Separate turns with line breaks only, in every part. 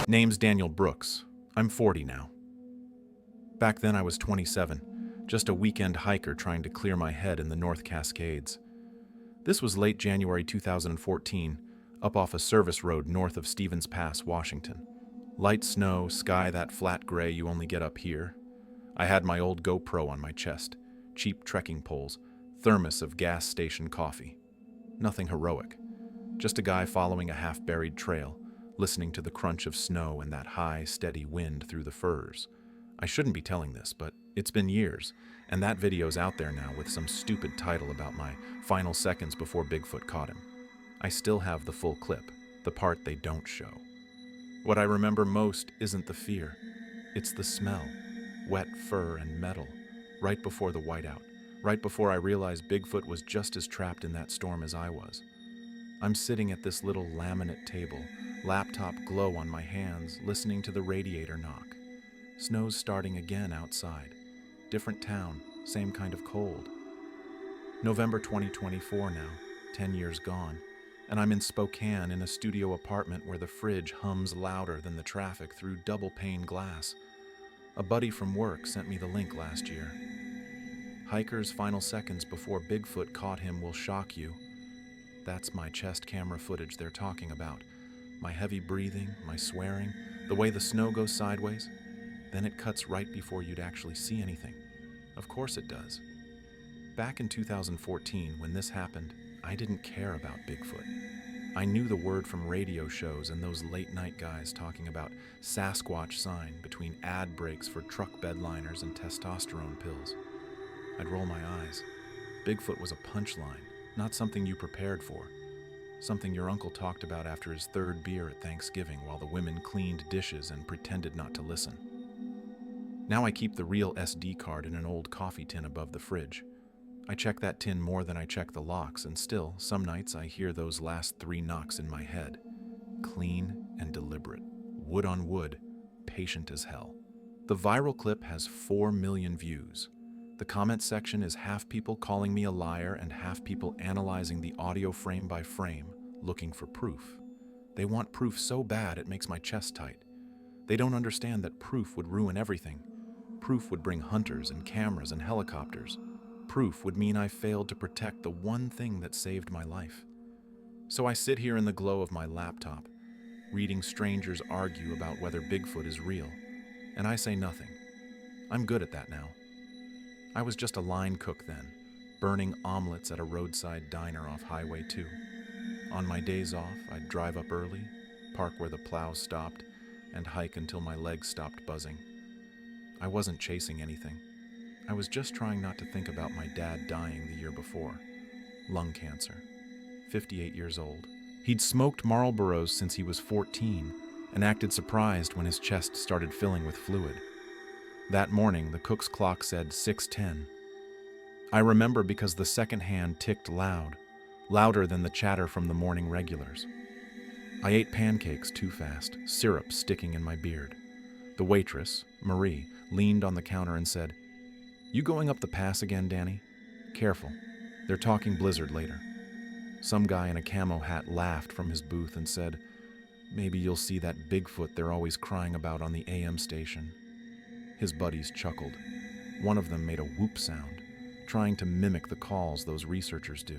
Name's Daniel Brooks. I'm 40 now. Back then I was 27, just a weekend hiker trying to clear my head in the North Cascades. This was late January 2014, up off a service road north of Stevens Pass, Washington. Light snow, sky that flat gray you only get up here. I had my old GoPro on my chest, cheap trekking poles, thermos of gas station coffee. Nothing heroic, just a guy following a half-buried trail, listening to the crunch of snow and that high, steady wind through the firs. I shouldn't be telling this, but it's been years, and that video's out there now with some stupid title about my final seconds before Bigfoot caught him. I still have the full clip, the part they don't show. What I remember most isn't the fear, it's the smell, wet fur and metal, right before the whiteout, right before I realized Bigfoot was just as trapped in that storm as I was. I'm sitting at this little laminate table, laptop glow on my hands, listening to the radiator knock. Snow's starting again outside. Different town, same kind of cold. November 2024 now, 10 years gone, and I'm in Spokane in a studio apartment where the fridge hums louder than the traffic through double-pane glass. A buddy from work sent me the link last year. Hiker's final seconds before Bigfoot caught him will shock you. That's my chest camera footage they're talking about. My heavy breathing, my swearing, the way the snow goes sideways. Then it cuts right before you'd actually see anything. Of course it does. Back in 2014, when this happened, I didn't care about Bigfoot. I knew the word from radio shows and those late-night guys talking about Sasquatch sign between ad breaks for truck bed liners and testosterone pills. I'd roll my eyes. Bigfoot was a punchline, not something you prepared for. Something your uncle talked about after his third beer at Thanksgiving while the women cleaned dishes and pretended not to listen. Now I keep the real SD card in an old coffee tin above the fridge. I check that tin more than I check the locks, and still, some nights I hear those last 3 knocks in my head. Clean and deliberate. Wood on wood. Patient as hell. The viral clip has 4 million views. The comment section is half people calling me a liar and half people analyzing the audio frame by frame, looking for proof. They want proof so bad it makes my chest tight. They don't understand that proof would ruin everything. Proof would bring hunters and cameras and helicopters. Proof would mean I failed to protect the one thing that saved my life. So I sit here in the glow of my laptop, reading strangers argue about whether Bigfoot is real, and I say nothing. I'm good at that now. I was just a line cook then, burning omelets at a roadside diner off Highway 2. On my days off, I'd drive up early, park where the plows stopped, and hike until my legs stopped buzzing. I wasn't chasing anything. I was just trying not to think about my dad dying the year before. Lung cancer. 58 years old. He'd smoked Marlboros since he was 14 and acted surprised when his chest started filling with fluid. That morning, the cook's clock said 6:10. I remember because the second hand ticked loud, louder than the chatter from the morning regulars. I ate pancakes too fast, syrup sticking in my beard. The waitress, Marie, leaned on the counter and said, "You going up the pass again, Danny? Careful. They're talking blizzard later." Some guy in a camo hat laughed from his booth and said, "Maybe you'll see that Bigfoot they're always crying about on the AM station." His buddies chuckled. One of them made a whoop sound, trying to mimic the calls those researchers do.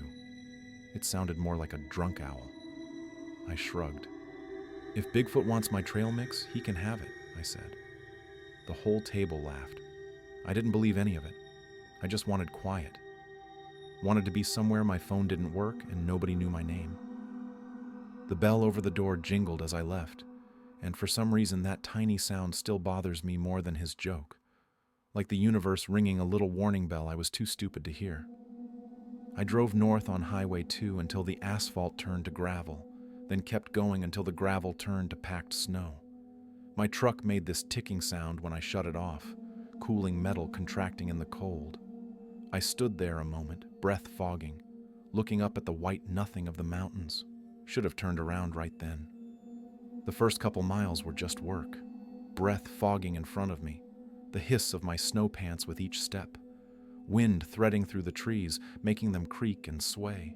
It sounded more like a drunk owl. I shrugged. "If Bigfoot wants my trail mix, he can have it," I said. The whole table laughed. I didn't believe any of it. I just wanted quiet. Wanted to be somewhere my phone didn't work and nobody knew my name. The bell over the door jingled as I left, and for some reason that tiny sound still bothers me more than his joke. Like the universe ringing a little warning bell I was too stupid to hear. I drove north on Highway 2 until the asphalt turned to gravel, then kept going until the gravel turned to packed snow. My truck made this ticking sound when I shut it off, cooling metal contracting in the cold. I stood there a moment, breath fogging, looking up at the white nothing of the mountains. Should have turned around right then. The first couple miles were just work, breath fogging in front of me, the hiss of my snow pants with each step, wind threading through the trees, making them creak and sway.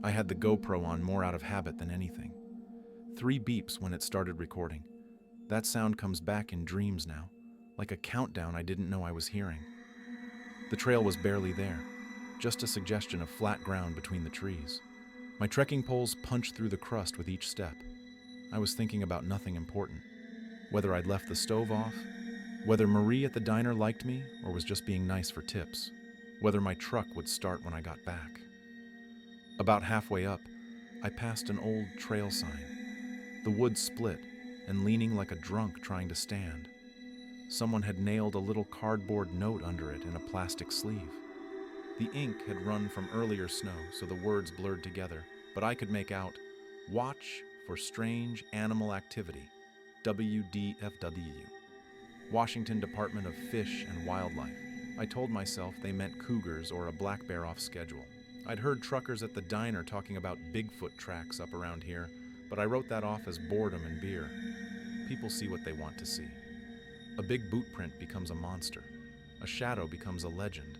I had the GoPro on more out of habit than anything. 3 beeps when it started recording. That sound comes back in dreams now, like a countdown I didn't know I was hearing. The trail was barely there, just a suggestion of flat ground between the trees. My trekking poles punched through the crust with each step. I was thinking about nothing important. Whether I'd left the stove off, whether Marie at the diner liked me or was just being nice for tips, whether my truck would start when I got back. About halfway up, I passed an old trail sign. The wood split, and leaning like a drunk trying to stand. Someone had nailed a little cardboard note under it in a plastic sleeve. The ink had run from earlier snow, so the words blurred together, but I could make out, "Watch for Strange Animal Activity, WDFW. Washington Department of Fish and Wildlife." I told myself they meant cougars or a black bear off schedule. I'd heard truckers at the diner talking about Bigfoot tracks up around here, but I wrote that off as boredom and beer. People see what they want to see. A big boot print becomes a monster. A shadow becomes a legend.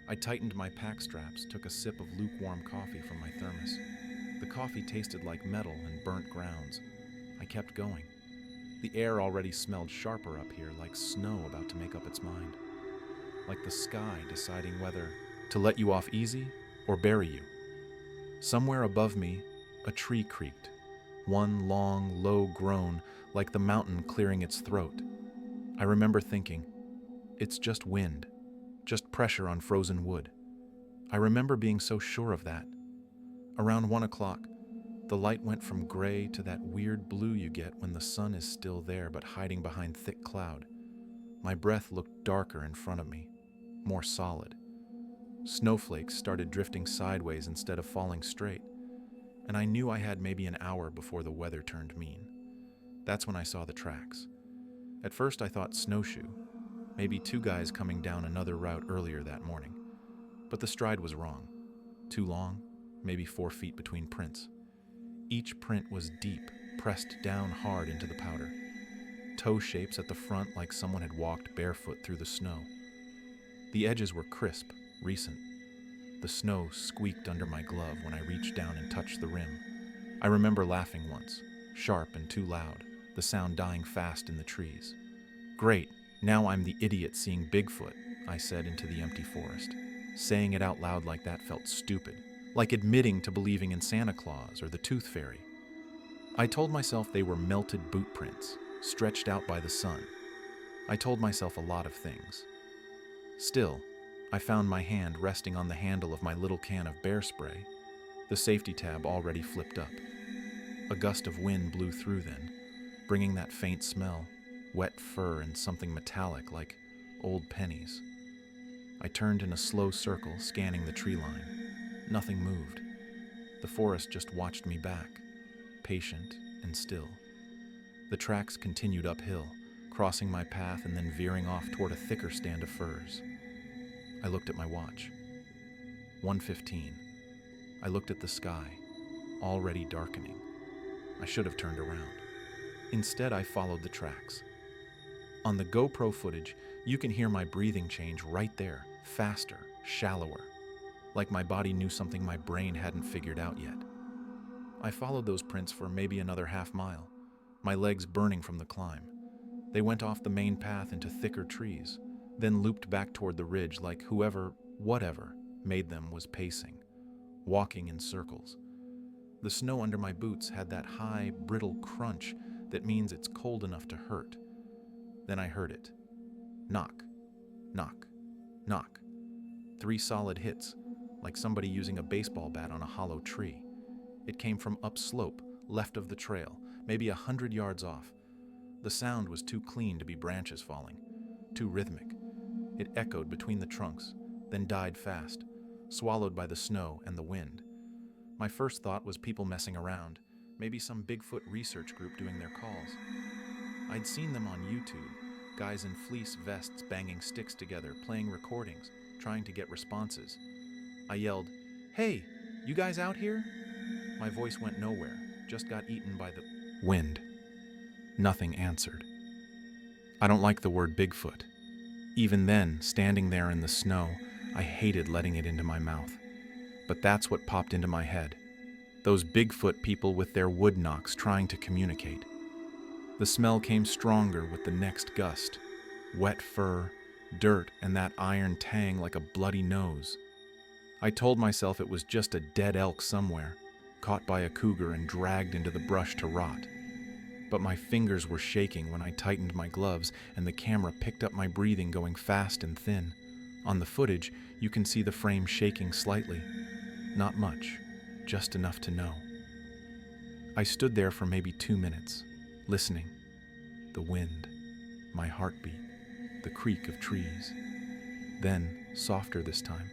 I tightened my pack straps, took a sip of lukewarm coffee from my thermos. The coffee tasted like metal and burnt grounds. I kept going. The air already smelled sharper up here, like snow about to make up its mind. Like the sky deciding whether to let you off easy or bury you. Somewhere above me, a tree creaked. One long, low groan, like the mountain clearing its throat. I remember thinking, it's just wind, just pressure on frozen wood. I remember being so sure of that. Around 1 o'clock, the light went from gray to that weird blue you get when the sun is still there but hiding behind thick cloud. My breath looked darker in front of me, more solid. Snowflakes started drifting sideways instead of falling straight, and I knew I had maybe an hour before the weather turned mean. That's when I saw the tracks. At first I thought snowshoe, maybe 2 guys coming down another route earlier that morning. But the stride was wrong. Too long, maybe 4 feet between prints. Each print was deep, pressed down hard into the powder. Toe shapes at the front like someone had walked barefoot through the snow. The edges were crisp, recent. The snow squeaked under my glove when I reached down and touched the rim. I remember laughing once, sharp and too loud, the sound dying fast in the trees. Great, now I'm the idiot seeing Bigfoot, I said into the empty forest. Saying it out loud like that felt stupid, like admitting to believing in Santa Claus or the Tooth Fairy. I told myself they were melted boot prints, stretched out by the sun. I told myself a lot of things. Still, I found my hand resting on the handle of my little can of bear spray, the safety tab already flipped up. A gust of wind blew through then, bringing that faint smell, wet fur and something metallic like old pennies. I turned in a slow circle, scanning the tree line. Nothing moved. The forest just watched me back, patient and still. The tracks continued uphill, crossing my path and then veering off toward a thicker stand of firs. I looked at my watch. 1:15. I looked at the sky, already darkening. I should have turned around. Instead, I followed the tracks. On the GoPro footage, you can hear my breathing change right there, faster, shallower, like my body knew something my brain hadn't figured out yet. I followed those prints for maybe another half mile, my legs burning from the climb. They went off the main path into thicker trees, then looped back toward the ridge like whoever, whatever, made them was pacing, walking in circles. The snow under my boots had that high, brittle crunch that means it's cold enough to hurt. Then I heard it. Knock, knock, knock. 3 solid hits, like somebody using a baseball bat on a hollow tree. It came from upslope, left of the trail, maybe 100 yards off. The sound was too clean to be branches falling, too rhythmic. It echoed between the trunks, then died fast, swallowed by the snow and the wind. My first thought was people messing around, maybe some Bigfoot research group doing their calls. I'd seen them on YouTube, guys in fleece vests banging sticks together, playing recordings, trying to get responses. I yelled, "Hey, you guys out here?" My voice went nowhere, just got eaten by the wind. Nothing answered. I don't like the word Bigfoot. Even then, standing there in the snow, I hated letting it into my mouth. But that's what popped into my head. Those Bigfoot people with their wood knocks trying to communicate. The smell came stronger with the next gust. Wet fur, dirt, and that iron tang like a bloody nose. I told myself it was just a dead elk somewhere, caught by a cougar and dragged into the brush to rot. But my fingers were shaking when I tightened my gloves and the camera picked up my breathing going fast and thin. On the footage, you can see the frame shaking slightly. Not much, just enough to know. I stood there for maybe 2 minutes, listening. The wind, my heartbeat, the creak of trees. Then, softer this time,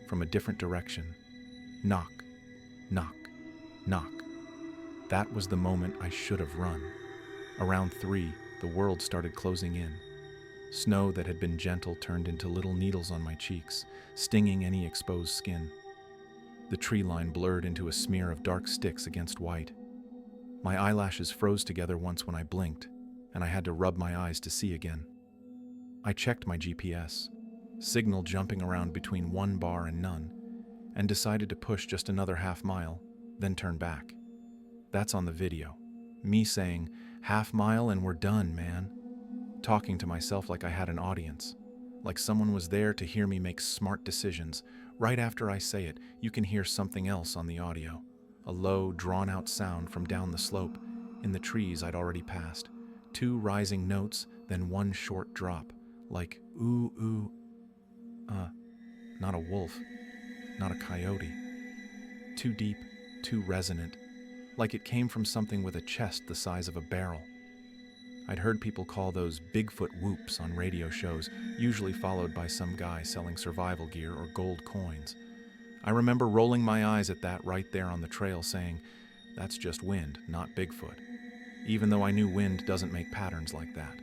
from a different direction, knock, knock, knock. That was the moment I should have run. Around 3, the world started closing in. Snow that had been gentle turned into little needles on my cheeks, stinging any exposed skin. The tree line blurred into a smear of dark sticks against white. My eyelashes froze together once when I blinked, and I had to rub my eyes to see again. I checked my GPS, signal jumping around between 1 bar and none, and decided to push just another half mile, then turn back. That's on the video. Me saying, "Half mile and we're done, man." Talking to myself like I had an audience, like someone was there to hear me make smart decisions. Right after I say it, you can hear something else on the audio, a low, drawn-out sound from down the slope, in the trees I'd already passed. 2 rising notes, then 1 short drop, like ooh, ooh. Not a wolf, not a coyote. Too deep, too resonant, like it came from something with a chest the size of a barrel. I'd heard people call those Bigfoot whoops on radio shows, usually followed by some guy selling survival gear or gold coins. I remember rolling my eyes at that right there on the trail saying, that's just wind, not Bigfoot. Even though I knew wind doesn't make patterns like that.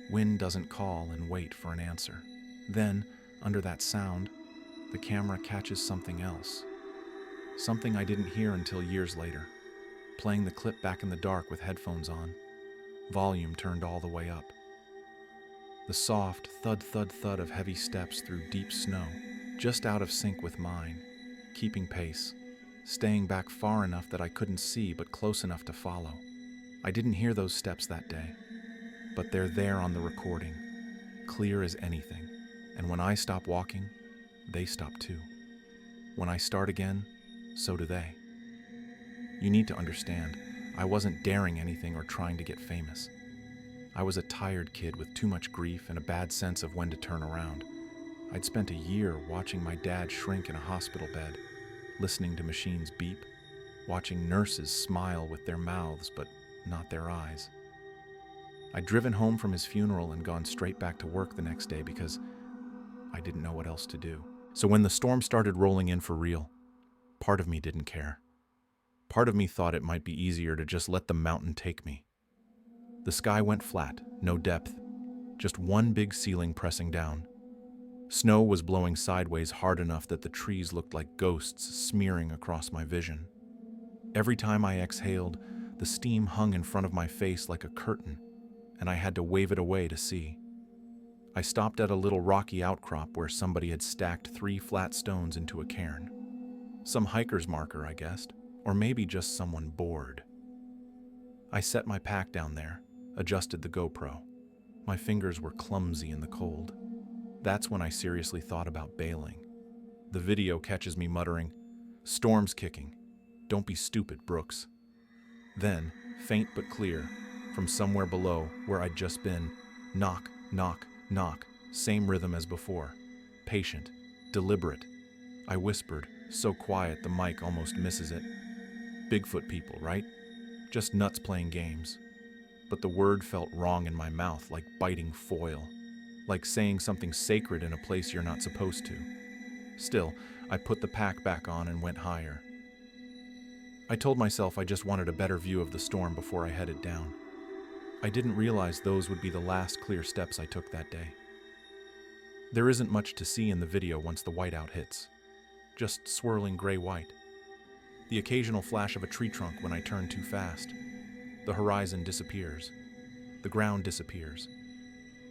Wind doesn't call and wait for an answer. Then, under that sound, the camera catches something else. Something I didn't hear until years later. Playing the clip back in the dark with headphones on. Volume turned all the way up. The soft thud thud thud of heavy steps through deep snow, just out of sync with mine, keeping pace, staying back far enough that I couldn't see but close enough to follow. I didn't hear those steps that day, but they're there on the recording, clear as anything. And when I stop walking, they stop too. When I start again, so do they. You need to understand, I wasn't daring anything or trying to get famous. I was a tired kid with too much grief and a bad sense of when to turn around. I'd spent a year watching my dad shrink in a hospital bed, listening to machines beep, watching nurses smile with their mouths but not their eyes. I'd driven home from his funeral and gone straight back to work the next day because I didn't know what else to do. So when the storm started rolling in for real, part of me didn't care. Part of me thought it might be easier to just let the mountain take me. The sky went flat, no depth, just one big ceiling pressing down. Snow was blowing sideways hard enough that the trees looked like ghosts smearing across my vision. Every time I exhaled, the steam hung in front of my face like a curtain, and I had to wave it away to see. I stopped at a little rocky outcrop where somebody had stacked 3 flat stones into a cairn. Some hiker's marker, I guessed, or maybe just someone bored. I set my pack down there, adjusted the GoPro. My fingers were clumsy in the cold. That's when I seriously thought about bailing. The video catches me muttering, "Storm's kicking. Don't be stupid, Brooks." Then, faint but clear, from somewhere below where I'd just been, knock, knock, knock, same rhythm as before. Patient, deliberate. I whispered, so quiet the mic almost misses it. Bigfoot people, right? Just nuts playing games. But the word felt wrong in my mouth, like biting foil. Like saying something sacred in a place you're not supposed to. Still, I put the pack back on and went higher. I told myself I just wanted a better view of the storm before I headed down. I didn't realize those would be the last clear steps I took that day. There isn't much to see in the video once the whiteout hits. Just swirling gray-white. The occasional flash of a tree trunk when I turn too fast. The horizon disappears. The ground disappears.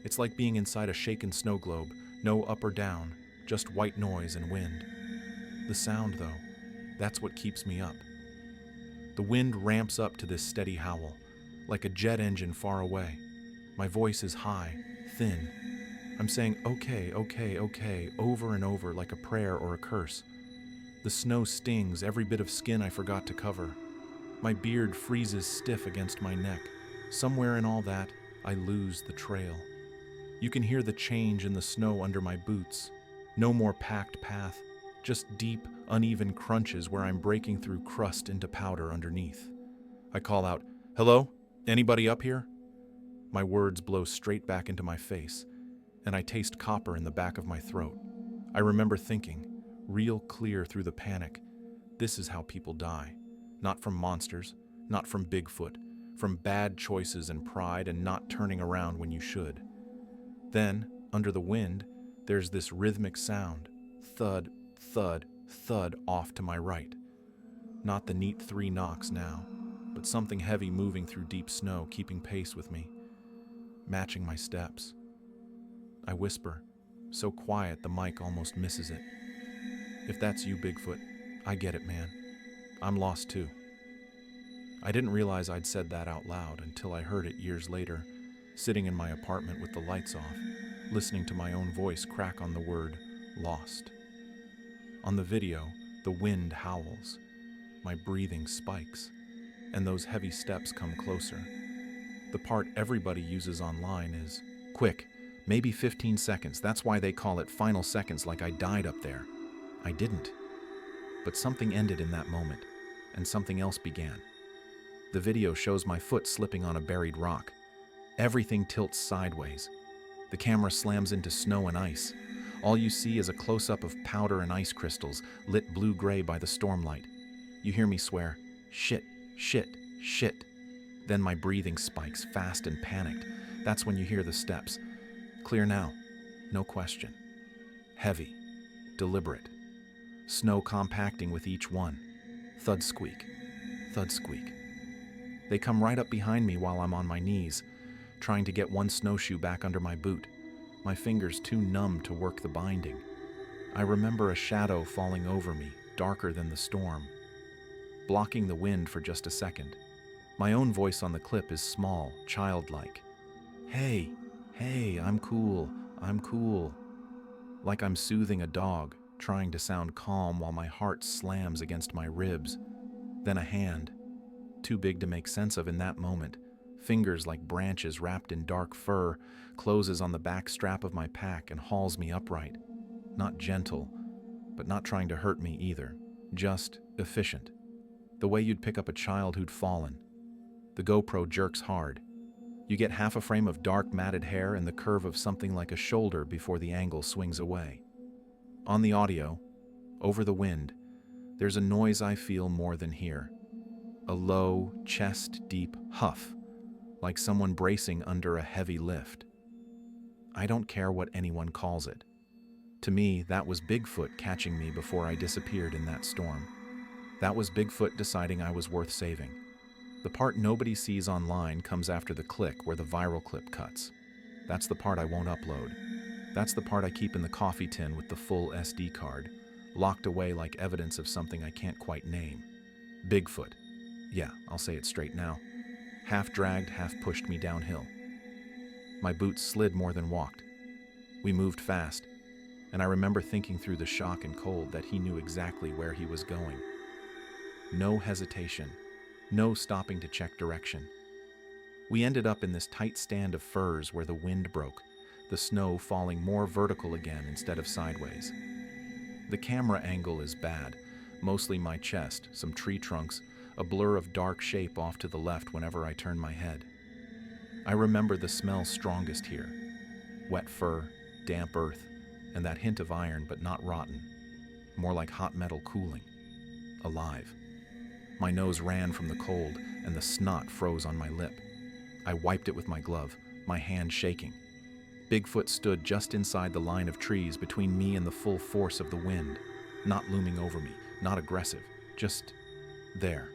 It's like being inside a shaken snow globe, no up or down, just white noise and wind. The sound, though, that's what keeps me up. The wind ramps up to this steady howl, like a jet engine far away. My voice is high, thin. I'm saying okay, okay, okay, over and over like a prayer or a curse. The snow stings every bit of skin I forgot to cover. My beard freezes stiff against my neck. Somewhere in all that, I lose the trail. You can hear the change in the snow under my boots. No more packed path, just deep, uneven crunches where I'm breaking through crust into powder underneath. I call out, "Hello? Anybody up here?" My words blow straight back into my face, and I taste copper in the back of my throat. I remember thinking, real clear through the panic, this is how people die. Not from monsters, not from Bigfoot, from bad choices and pride and not turning around when you should. Then, under the wind, there's this rhythmic sound, thud, thud, thud off to my right. Not the neat 3 knocks now, but something heavy moving through deep snow, keeping pace with me, matching my steps. I whisper, so quiet the mic almost misses it. "If that's you, Bigfoot, I get it, man. I'm lost too." I didn't realize I'd said that out loud until I heard it years later, sitting in my apartment with the lights off, listening to my own voice crack on the word lost. On the video, the wind howls, my breathing spikes, and those heavy steps come closer. The part everybody uses online is, "Quick, maybe 15 seconds. That's why they call it final seconds, like I died up there." I didn't. But something ended in that moment, and something else began. The video shows my foot slipping on a buried rock. Everything tilts sideways. The camera slams into snow and ice. All you see is a close-up of powder and ice crystals, lit blue-gray by the stormlight. You hear me swear, "Shit, shit, shit." Then my breathing spikes, fast and panicked. That's when you hear the steps. Clear now, no question. Heavy, deliberate. Snow compacting with each one. Thud squeak, thud squeak. They come right up behind me while I'm on my knees, trying to get one snowshoe back under my boot, my fingers too numb to work the binding. I remember a shadow falling over me, darker than the storm, blocking the wind for just a second. My own voice on the clip is small, childlike. "Hey, hey, I'm cool, I'm cool." Like I'm soothing a dog, trying to sound calm while my heart slams against my ribs. Then a hand, too big to make sense of in that moment, fingers like branches wrapped in dark fur, closes on the back strap of my pack and hauls me upright. Not gentle, but not trying to hurt me either. Just efficient. The way you'd pick up a child who'd fallen. The GoPro jerks hard. You get half a frame of dark matted hair and the curve of something like a shoulder before the angle swings away. On the audio, over the wind, there's a noise I feel more than hear. A low, chest-deep huff, like someone bracing under a heavy lift. I don't care what anyone calls it. To me, that was Bigfoot catching me before I disappeared in that storm. That was Bigfoot deciding I was worth saving. The part nobody sees online comes after the click where the viral clip cuts. That's the part I won't upload. That's the part I keep in the coffee tin with the full SD card, locked away like evidence of something I can't quite name. Bigfoot. Yeah, I'll say it straight now. Half dragged, half pushed me downhill. My boots slid more than walked. We moved fast, and I remember thinking through the shock and cold that he knew exactly where he was going. No hesitation, no stopping to check direction. We ended up in this tight stand of firs where the wind broke, the snow falling more vertical again instead of sideways. The camera angle is bad, mostly my chest, some tree trunks, a blur of dark shape off to the left whenever I turn my head. I remember the smell strongest here. Wet fur, damp earth, and that hint of iron but not rotten. More like hot metal cooling. Alive. My nose ran from the cold, and the snot froze on my lip. I wiped it with my glove, my hand shaking. Bigfoot stood just inside the line of trees between me and the full force of the wind, not looming over me, not aggressive, just there.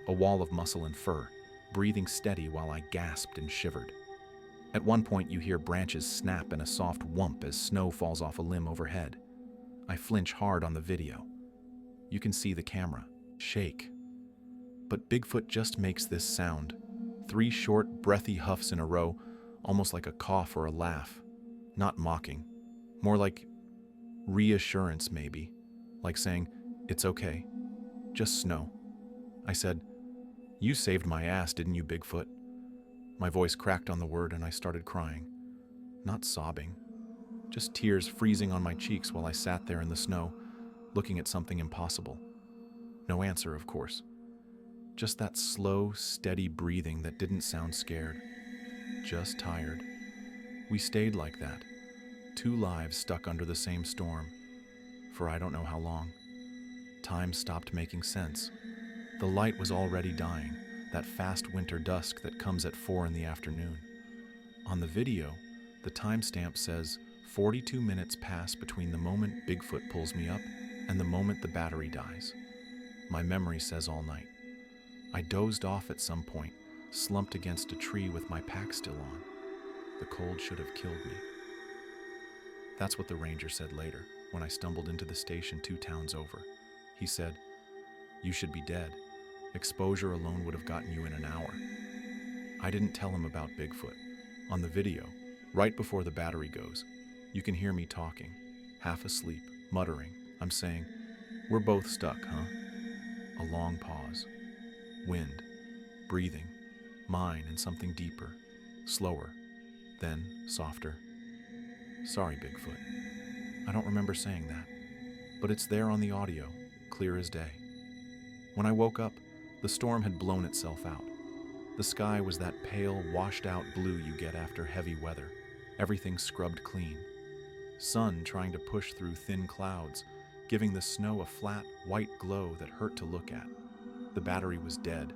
A wall of muscle and fur, breathing steady while I gasped and shivered. At one point you hear branches snap and a soft whump as snow falls off a limb overhead. I flinch hard on the video. You can see the camera shake. But Bigfoot just makes this sound, 3 short, breathy huffs in a row, almost like a cough or a laugh. Not mocking. More like reassurance, maybe. Like saying, "It's okay. Just snow." I said, "You saved my ass, didn't you, Bigfoot?" My voice cracked on the word and I started crying. Not sobbing. Just tears freezing on my cheeks while I sat there in the snow, looking at something impossible. No answer, of course. Just that slow, steady breathing that didn't sound scared. Just tired. We stayed like that. 2 lives stuck under the same storm. For I don't know how long. Time stopped making sense. The light was already dying, that fast winter dusk that comes at 4 in the afternoon. On the video, the timestamp says 42 minutes pass between the moment Bigfoot pulls me up and the moment the battery dies. My memory says all night. I dozed off at some point, slumped against a tree with my pack still on. The cold should have killed me. That's what the ranger said later, when I stumbled into the station 2 towns over. He said, "You should be dead. Exposure alone would have gotten you in an hour." I didn't tell him about Bigfoot. On the video, right before the battery goes, you can hear me talking, half asleep, muttering. I'm saying, "We're both stuck, huh?" A long pause. Wind. Breathing. Mine and something deeper. Slower. Then softer. "Sorry, Bigfoot. I don't remember saying that. But it's there on the audio, clear as day." When I woke up, the storm had blown itself out. The sky was that pale, washed-out blue you get after heavy weather. Everything scrubbed clean. Sun trying to push through thin clouds, giving the snow a flat, white glow that hurt to look at. The battery was dead.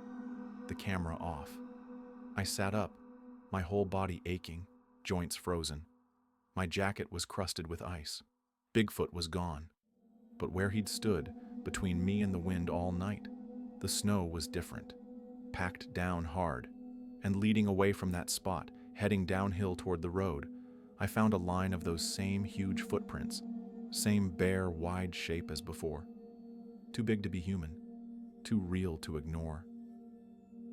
The camera off. I sat up, my whole body aching, joints frozen. My jacket was crusted with ice. Bigfoot was gone. But where he'd stood, between me and the wind all night, the snow was different. Packed down hard. And leading away from that spot, heading downhill toward the road, I found a line of those same huge footprints. Same bare, wide shape as before. Too big to be human. Too real to ignore.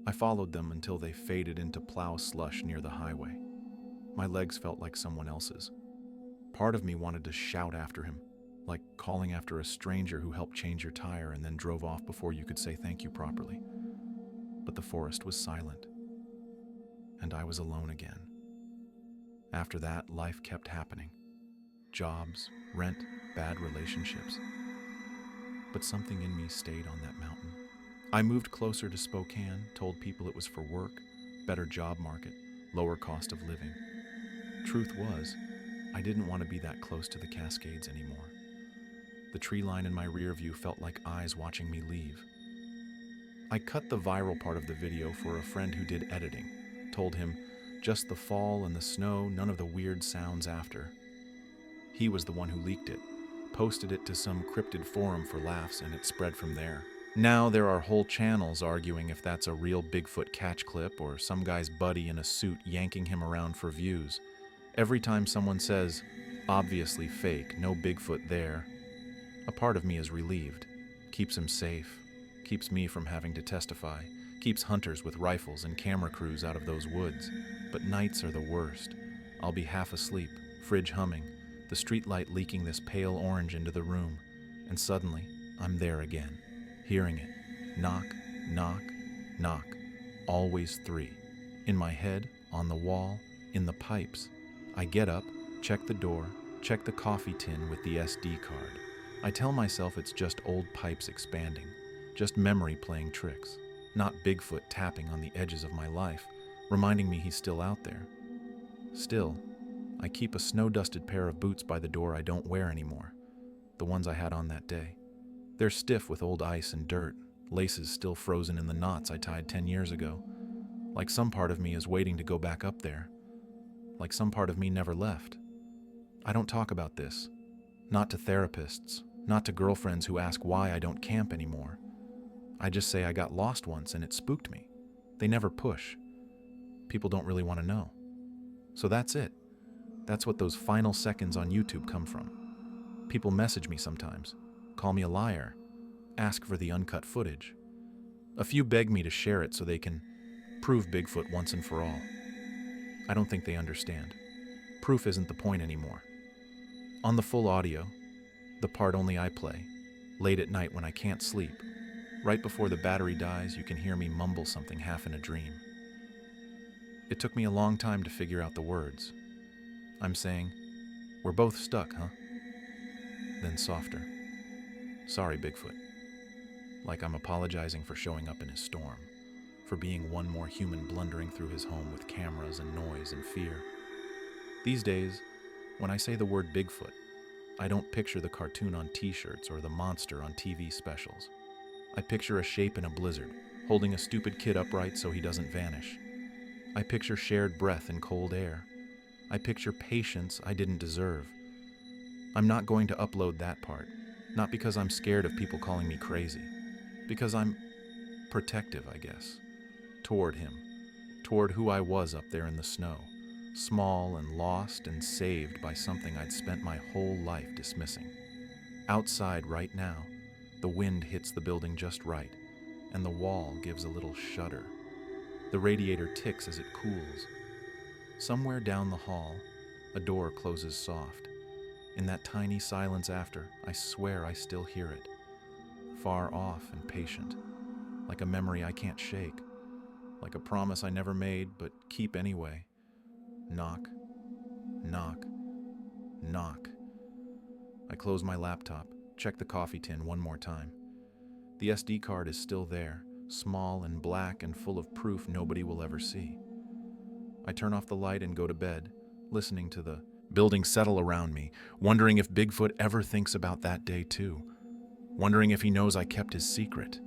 I followed them until they faded into plow slush near the highway. My legs felt like someone else's. Part of me wanted to shout after him, like calling after a stranger who helped change your tire and then drove off before you could say thank you properly. But the forest was silent, and I was alone again. After that, life kept happening. Jobs, rent, bad relationships. But something in me stayed on that mountain. I moved closer to Spokane, told people it was for work, better job market, lower cost of living. Truth was, I didn't want to be that close to the Cascades anymore. The tree line in my rear view felt like eyes watching me leave. I cut the viral part of the video for a friend who did editing, told him, just the fall and the snow, none of the weird sounds after. He was the one who leaked it, posted it to some cryptid forum for laughs, and it spread from there. Now there are whole channels arguing if that's a real Bigfoot catch clip or some guy's buddy in a suit yanking him around for views. Every time someone says, "Obviously fake, no Bigfoot there," a part of me is relieved. Keeps him safe. Keeps me from having to testify. Keeps hunters with rifles and camera crews out of those woods. But nights are the worst. I'll be half asleep, fridge humming, the streetlight leaking this pale orange into the room, and suddenly I'm there again, hearing it. Knock, knock, knock. Always 3. In my head, on the wall, in the pipes. I get up, check the door, check the coffee tin with the SD card. I tell myself it's just old pipes expanding, just memory playing tricks, not Bigfoot tapping on the edges of my life, reminding me he's still out there. Still, I keep a snow-dusted pair of boots by the door I don't wear anymore, the ones I had on that day. They're stiff with old ice and dirt, laces still frozen in the knots I tied 10 years ago. Like some part of me is waiting to go back up there. Like some part of me never left. I don't talk about this. Not to therapists, not to girlfriends who ask why I don't camp anymore. I just say I got lost once and it spooked me. They never push. People don't really want to know. So that's it. That's what those final seconds on YouTube come from. People message me sometimes, call me a liar, ask for the uncut footage. A few beg me to share it so they can Prove Bigfoot once and for all. I don't think they understand. Proof isn't the point anymore. On the full audio, the part only I play, late at night when I can't sleep, right before the battery dies, you can hear me mumble something half in a dream. It took me a long time to figure out the words. I'm saying, "We're both stuck, huh?" Then softer. "Sorry, Bigfoot." Like I'm apologizing for showing up in his storm, for being one more human blundering through his home with cameras and noise and fear. These days, when I say the word Bigfoot, I don't picture the cartoon on t-shirts or the monster on TV specials. I picture a shape in a blizzard, holding a stupid kid upright so he doesn't vanish. I picture shared breath in cold air. I picture patience I didn't deserve. I'm not going to upload that part, not because I'm scared of people calling me crazy, because I'm protective, I guess, toward him, toward who I was up there in the snow, small and lost and saved by something I'd spent my whole life dismissing. Outside right now, the wind hits the building just right, and the wall gives a little shudder. The radiator ticks as it cools. Somewhere down the hall, a door closes soft. In that tiny silence after, I swear I still hear it. Far off and patient, like a memory I can't shake, like a promise I never made but keep anyway. Knock, knock, knock. I close my laptop, check the coffee tin one more time. The SD card is still there, small and black and full of proof nobody will ever see. I turn off the light and go to bed, listening to the building settle around me, wondering if Bigfoot ever thinks about that day too, wondering if he knows I kept his secret.